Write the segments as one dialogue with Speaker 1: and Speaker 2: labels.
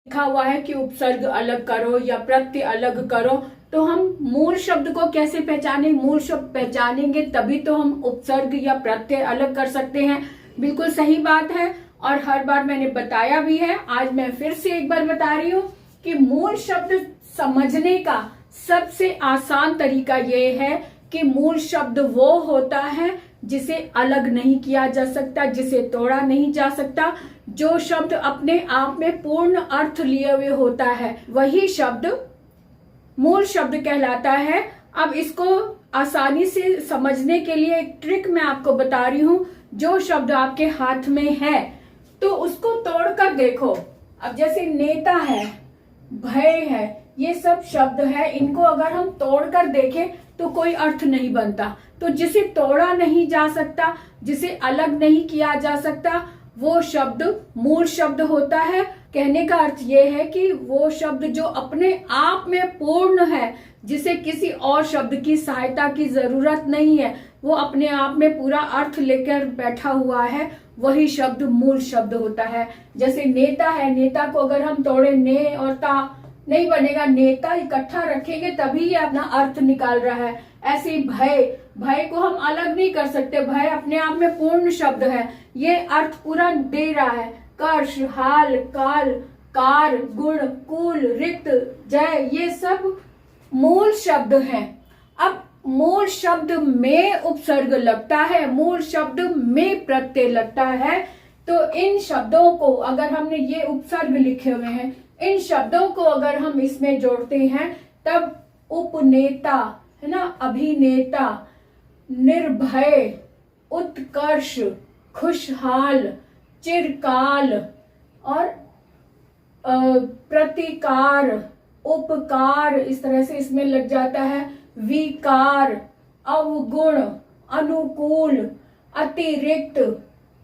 Speaker 1: लिखा हुआ है कि उपसर्ग अलग करो या प्रत्यय अलग करो, तो हम मूल शब्द को कैसे पहचाने? मूल शब्द पहचानेंगे तभी तो हम उपसर्ग या प्रत्यय अलग कर सकते हैं। बिल्कुल सही बात है और हर बार मैंने बताया भी है, आज मैं फिर से एक बार बता रही हूँ कि मूल शब्द समझने का सबसे आसान तरीका ये है कि मूल शब्द वो होता है जिसे अलग नहीं किया जा सकता, जिसे तोड़ा नहीं जा सकता। जो शब्द अपने आप में पूर्ण अर्थ लिए हुए होता है वही शब्द मूल शब्द कहलाता है। अब इसको आसानी से समझने के लिए एक ट्रिक मैं आपको बता रही हूँ। जो शब्द आपके हाथ में है तो उसको तोड़कर देखो। अब जैसे नेता है, भय है, ये सब शब्द है, इनको अगर हम तोड़कर देखें तो कोई अर्थ नहीं बनता। तो जिसे तोड़ा नहीं जा सकता, जिसे अलग नहीं किया जा सकता, वो शब्द मूल शब्द होता है। कहने का अर्थ ये है कि वो शब्द जो अपने आप में पूर्ण है, जिसे किसी और शब्द की सहायता की जरूरत नहीं है, वो अपने आप में पूरा अर्थ लेकर बैठा हुआ है, वही शब्द मूल शब्द होता है। जैसे नेता है, नेता को अगर हम तोड़े, ने और ता नहीं बनेगा, नेता इकट्ठा रखेंगे तभी ये अपना अर्थ निकाल रहा है। ऐसे ही भय, भय को हम अलग नहीं कर सकते, भय अपने आप में पूर्ण शब्द है, ये अर्थ पूरा दे रहा है। कर्ष, हाल, काल, कार, गुण, कुल, रिक्त, जय, ये सब मूल शब्द हैं। अब मूल शब्द में उपसर्ग लगता है, मूल शब्द में प्रत्यय लगता है, तो इन शब्दों को अगर हमने ये उपसर्ग लिखे हुए हैं, इन शब्दों को अगर हम इसमें जोड़ते हैं तब उपनेता है ना, अभिनेता, निर्भय, उत्कर्ष, खुशहाल, चिरकाल और प्रतिकार, उपकार, इस तरह से इसमें लग जाता है। विकार, अवगुण, अनुकूल, अतिरिक्त,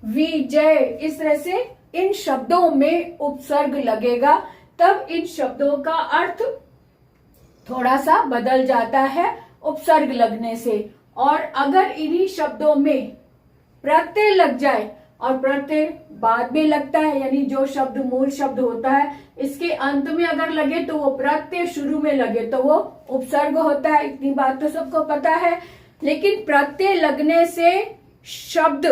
Speaker 1: विजय, इस तरह से इन शब्दों में उपसर्ग लगेगा, तब इन शब्दों का अर्थ थोड़ा सा बदल जाता है उपसर्ग लगने से। और अगर इन्हीं शब्दों में प्रत्यय लग जाए, और प्रत्यय बाद में लगता है, यानी जो शब्द मूल शब्द होता है इसके अंत में अगर लगे तो वो प्रत्यय, शुरू में लगे तो वो उपसर्ग होता है। इतनी बात तो सबको पता है। लेकिन प्रत्यय लगने से शब्द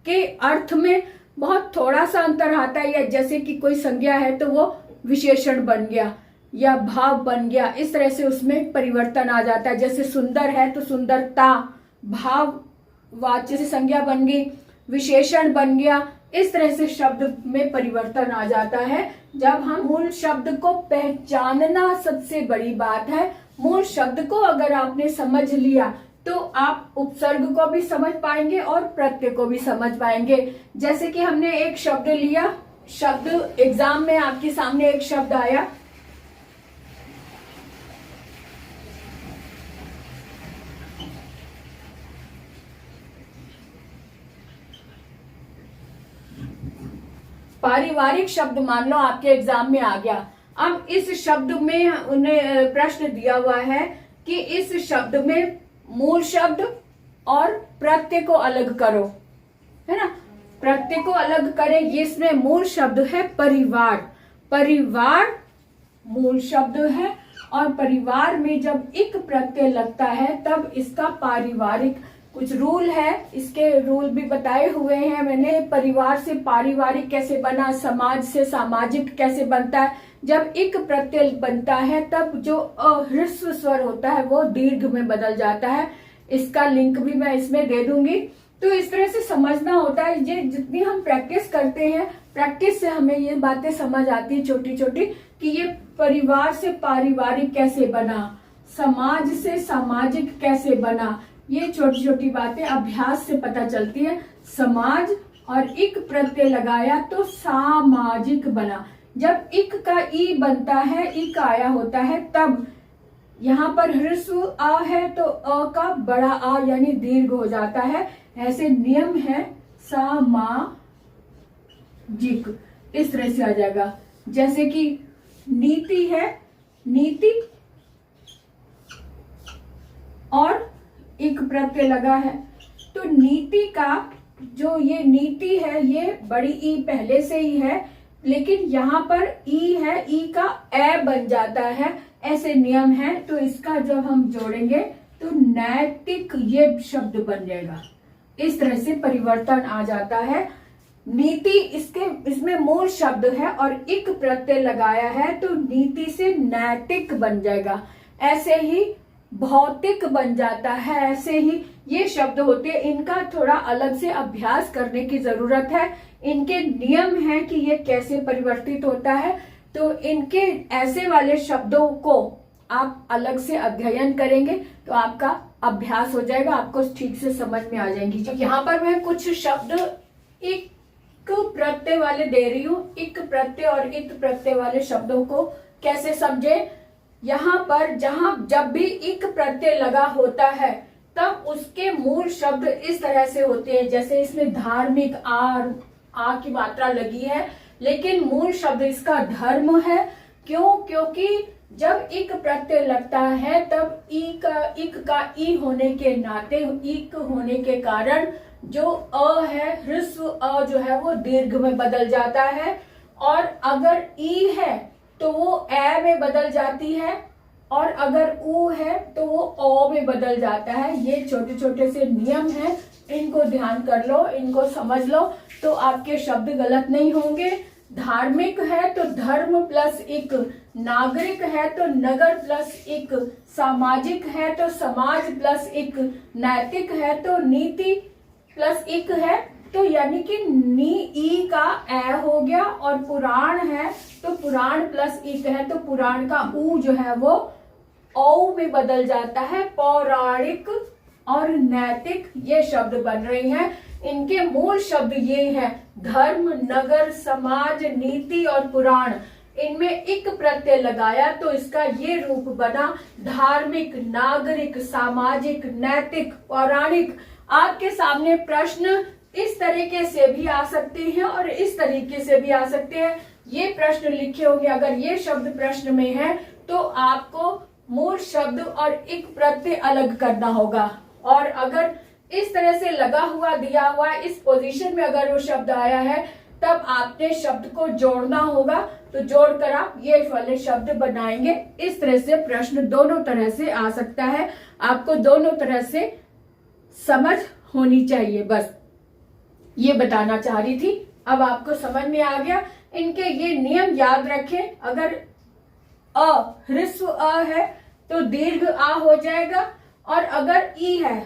Speaker 1: के अर्थ में बहुत थोड़ा सा अंतर आता है। या जैसे कि कोई संज्ञा है तो वो विशेषण बन गया या भाव बन गया, इस तरह से उसमें परिवर्तन आ जाता है। जैसे सुंदर है तो सुंदरता भाववाच्य से संज्ञा बन गई, विशेषण बन गया, इस तरह से शब्द में परिवर्तन आ जाता है। जब हम मूल शब्द को पहचानना सबसे बड़ी बात है। मूल शब्द को अगर आपने समझ लिया तो आप उपसर्ग को भी समझ पाएंगे और प्रत्यय को भी समझ पाएंगे। जैसे कि हमने एक शब्द लिया, शब्द एग्जाम में आपके सामने एक शब्द आया, पारिवारिक शब्द मान लो आपके एग्जाम में आ गया। अब इस शब्द में उन्हें प्रश्न दिया हुआ है कि इस शब्द में मूल शब्द और प्रत्यय को अलग करो, है ना, प्रत्यय को अलग करें। ये इसमें मूल शब्द है परिवार, परिवार मूल शब्द है और परिवार में जब एक प्रत्यय लगता है तब इसका पारिवारिक कुछ रूल है, इसके रूल भी बताए हुए हैं मैंने। परिवार से पारिवारिक कैसे बना, समाज से सामाजिक कैसे बनता है। जब एक प्रत्यय बनता है तब जो ह्रस्व स्वर होता है वो दीर्घ में बदल जाता है। इसका लिंक भी मैं इसमें दे दूंगी। तो इस तरह से समझना होता है। ये जितनी हम प्रैक्टिस करते हैं, प्रैक्टिस से हमें ये बातें समझ आती है छोटी छोटी, कि ये परिवार से पारिवारिक कैसे बना, समाज से सामाजिक कैसे बना, ये छोटी छोटी बातें अभ्यास से पता चलती है। समाज और इक प्रत्यय लगाया तो सामाजिक बना। जब इक का ई बनता है, इक आया होता है, तब यहाँ पर ह्रस्व आ है तो अ का बड़ा आ यानी दीर्घ हो जाता है। ऐसे नियम है सामाजिक, इस तरह से आ जाएगा। जैसे कि नीति है, नीति और एक प्रत्यय लगा है तो नीति का जो ये नीति है ये बड़ी ई पहले से ही है, लेकिन यहाँ पर ई है, ई का ए बन जाता है, ऐसे नियम है। तो इसका जब हम जोड़ेंगे तो नैतिक ये शब्द बन जाएगा। इस तरह से परिवर्तन आ जाता है। नीति इसमें मूल शब्द है और इक प्रत्यय लगाया है तो नीति से नैतिक बन जाएगा। ऐसे ही भौतिक बन जाता है। ऐसे ही ये शब्द होते हैं, इनका थोड़ा अलग से अभ्यास करने की जरूरत है। इनके नियम है कि ये कैसे परिवर्तित होता है। तो इनके ऐसे वाले शब्दों को आप अलग से अध्ययन करेंगे तो आपका अभ्यास हो जाएगा, आपको ठीक से समझ में आ जाएंगी। यहाँ पर मैं कुछ शब्द एक प्रत्यय वाले दे रही हूँ। इक प्रत्यय और इत प्रत्यय वाले शब्दों को कैसे समझे। यहाँ पर जब भी इक प्रत्यय लगा होता है तब उसके मूल शब्द इस तरह से होते हैं। जैसे इसमें धार्मिक आ की मात्रा लगी है, लेकिन मूल शब्द इसका धर्म है। क्यों? क्योंकि जब इक प्रत्यय लगता है तब इक का ई होने के नाते, इक होने के कारण जो अ है, ह्रस्व अ जो है वो दीर्घ में बदल जाता है, और अगर ई है तो वो ए में बदल जाती है, और अगर ऊ है तो वो ओ में बदल जाता है। ये छोटे छोटे से नियम हैं, इनको ध्यान कर लो, इनको समझ लो तो आपके शब्द गलत नहीं होंगे। धार्मिक है तो धर्म प्लस इक, नागरिक है तो नगर प्लस इक, सामाजिक है तो समाज प्लस इक, नैतिक है तो नीति प्लस इक है। तो यानी कि ई का ए हो गया, और पुराण है तो पुराण प्लस इक है तो पुराण का ऊ जो है वो औ में बदल जाता है। पौराणिक और नैतिक ये शब्द बन रहे हैं। इनके मूल शब्द ये हैं, धर्म, नगर, समाज, नीति और पुराण। इनमें इक प्रत्यय लगाया तो इसका ये रूप बना, धार्मिक, नागरिक, सामाजिक, नैतिक, पौराणिक। आपके सामने प्रश्न इस तरीके से भी आ सकते हैं और इस तरीके से भी आ सकते हैं। ये प्रश्न लिखे होंगे, अगर ये शब्द प्रश्न में है तो आपको मूल शब्द और इक प्रत्यय अलग करना होगा, और अगर इस तरह से लगा हुआ दिया हुआ है, इस पोजीशन में अगर वो शब्द आया है तब आपने शब्द को जोड़ना होगा। तो जोड़कर आप ये वाले शब्द बनाएंगे। इस तरह से प्रश्न दोनों तरह से आ सकता है, आपको दोनों तरह से समझ होनी चाहिए। बस ये बताना चाह रही थी, अब आपको समझ में आ गया। इनके ये नियम याद रखें। अगर अ ह्रस्व अ है तो दीर्घ आ हो जाएगा, और अगर ई है,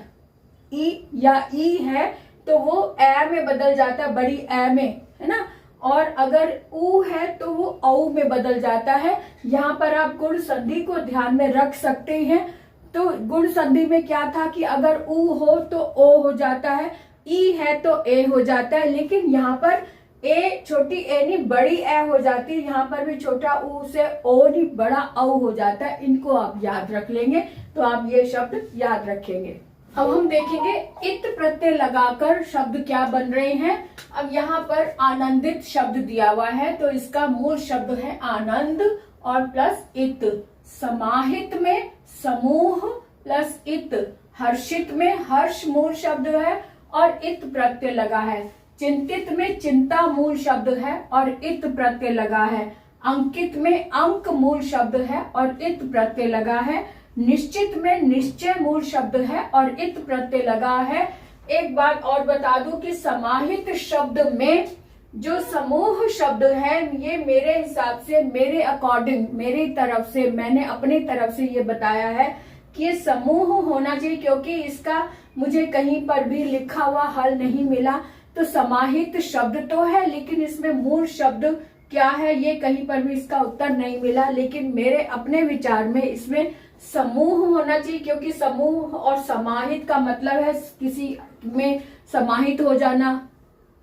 Speaker 1: ई या ई है तो वो ए में बदल जाता है, बड़ी ए में, है ना। और अगर ऊ है तो वो औ में बदल जाता है। यहाँ पर आप गुण संधि को ध्यान में रख सकते हैं। तो गुण संधि में क्या था कि अगर ऊ हो तो ओ हो जाता है, ई है तो ए हो जाता है, लेकिन यहाँ पर ए छोटी ए नहीं बड़ी ए हो जाती है। यहाँ पर भी छोटा ऊ से ओ नहीं बड़ा औ हो जाता है। इनको आप याद रख लेंगे तो आप ये शब्द याद रखेंगे। अब हम देखेंगे इत प्रत्यय लगाकर शब्द क्या बन रहे हैं। अब यहाँ पर आनंदित शब्द दिया हुआ है तो इसका मूल शब्द है आनंद और प्लस इत। समाहित में समूह प्लस इत। हर्षित में हर्ष मूल शब्द है और इत प्रत्यय लगा है। चिंतित में चिंता मूल शब्द है और इत प्रत्यय लगा है। अंकित में अंक मूल शब्द है और इत प्रत्यय लगा है। निश्चित में निश्चय मूल शब्द है और इत प्रत्यय लगा है। एक बात और बता दूं कि समाहित शब्द में जो समूह शब्द है ये मेरे हिसाब से, मेरे अकॉर्डिंग, मेरी तरफ से, मैंने अपनी तरफ से ये बताया है कि ये समूह होना चाहिए, क्योंकि इसका मुझे कहीं पर भी लिखा हुआ हल नहीं मिला। तो समाहित शब्द तो है लेकिन इसमें मूल शब्द क्या है ये कहीं पर भी इसका उत्तर नहीं मिला। लेकिन मेरे अपने विचार में इसमें समूह होना चाहिए, क्योंकि समूह और समाहित का मतलब है किसी में समाहित हो जाना,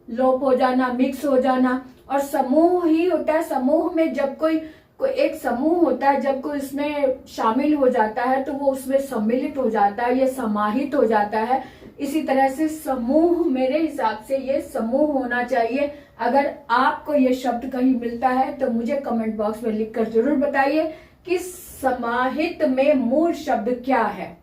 Speaker 1: लोप हो जाना, मिक्स हो जाना। और समूह ही होता है, समूह में जब कोई एक समूह होता है, जब कोई इसमें शामिल हो जाता है तो वो उसमें सम्मिलित हो जाता है, ये समाहित हो जाता है। इसी तरह से समूह, मेरे हिसाब से ये समूह होना चाहिए। अगर आपको ये शब्द कहीं मिलता है तो मुझे कमेंट बॉक्स में लिखकर जरूर बताइए कि समाहित में मूल शब्द क्या है।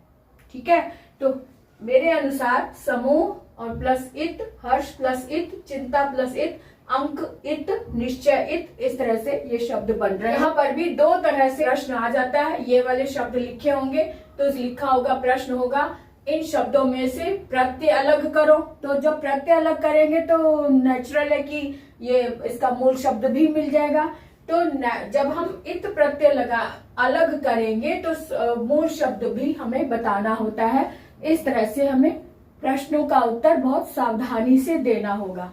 Speaker 1: ठीक है, तो मेरे अनुसार समूह और प्लस इत, हर्ष प्लस इत, चिंता प्लस इत, अंक इत, निश्चय इत, इस तरह से ये शब्द बन रहे हैं। यहाँ पर भी दो तरह से प्रश्न आ जाता है। ये वाले शब्द लिखे होंगे तो लिखा होगा, प्रश्न होगा इन शब्दों में से प्रत्यय अलग करो। तो जब प्रत्यय अलग करेंगे तो नेचुरल है कि ये इसका मूल शब्द भी मिल जाएगा। तो जब हम इत प्रत्यय लगा अलग करेंगे तो मूल शब्द भी हमें बताना होता है। इस तरह से हमें प्रश्नों का उत्तर बहुत सावधानी से देना होगा।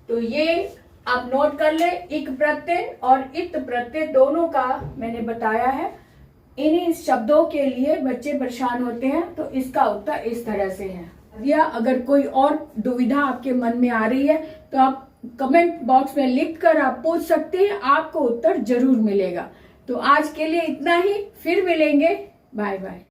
Speaker 1: तो ये आप नोट कर ले, इक प्रत्यय और इत प्रत्यय दोनों का मैंने बताया है। इन्हीं शब्दों के लिए बच्चे परेशान होते हैं, तो इसका उत्तर इस तरह से है। या अगर कोई और दुविधा आपके मन में आ रही है तो आप कमेंट बॉक्स में लिखकर आप पूछ सकते हैं, आपको उत्तर जरूर मिलेगा। तो आज के लिए इतना ही, फिर मिलेंगे। Bye bye.